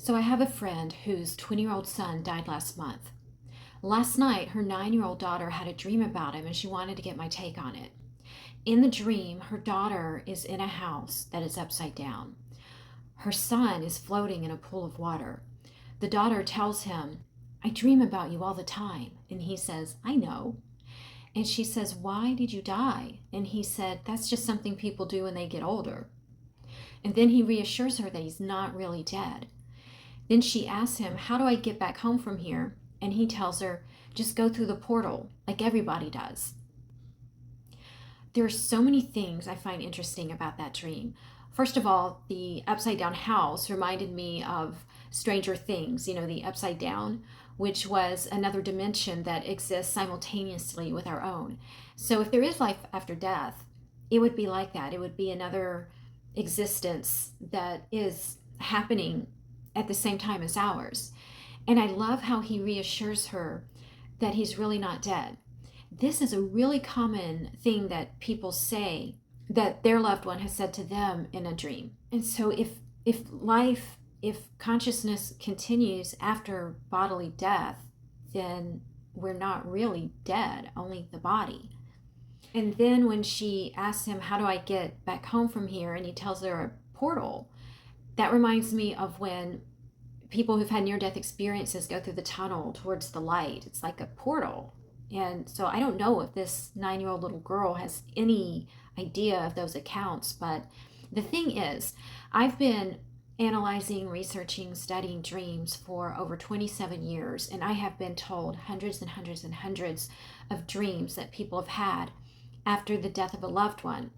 So I have a friend whose 20-year-old son died last month. Last night, her 9-year-old daughter had a dream about him and she wanted to get my take on it. In the dream, her daughter is in a house that is upside down. Her son is floating in a pool of water. The daughter tells him, "I dream about you all the time." And he says, "I know." And she says, "Why did you die?" And he said, "That's just something people do when they get older." And then he reassures her that he's not really dead. Then she asks him, "How do I get back home from here?" And he tells her, "Just go through the portal, like everybody does." There are so many things I find interesting about that dream. First of all, the upside down house reminded me of Stranger Things, the upside down, which was another dimension that exists simultaneously with our own. So if there is life after death, it would be like that. It would be another existence that is happening at the same time as ours. And I love how he reassures her that he's really not dead. This is a really common thing that people say that their loved one has said to them in a dream. And so if consciousness continues after bodily death, then we're not really dead, only the body. And then when she asks him, "How do I get back home from here?" and he tells her a portal, that reminds me of when people who've had near-death experiences go through the tunnel towards the light. It's like a portal. And so I don't know if this 9-year-old little girl has any idea of those accounts, but the thing is, I've been analyzing, researching, studying dreams for over 27 years, and I have been told hundreds and hundreds and hundreds of dreams that people have had after the death of a loved one.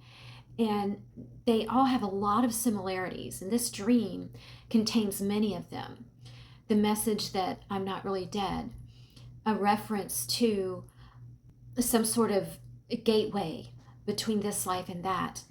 And they all have a lot of similarities, and this dream contains many of them. The message that I'm not really dead, a reference to some sort of gateway between this life and that,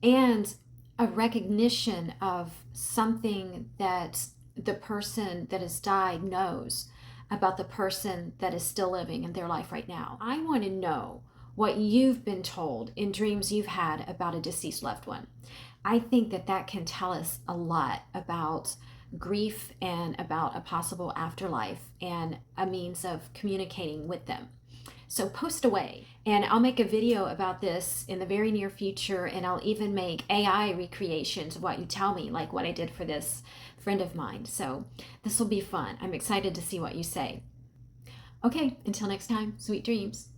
and a recognition of something that the person that has died knows about the person that is still living in their life right now. I want to know what you've been told in dreams you've had about a deceased loved one. I think that that can tell us a lot about grief and about a possible afterlife and a means of communicating with them. So post away, and I'll make a video about this in the very near future, and I'll even make AI recreations of what you tell me, like what I did for this friend of mine. So this will be fun. I'm excited to see what you say. Okay, until next time, sweet dreams.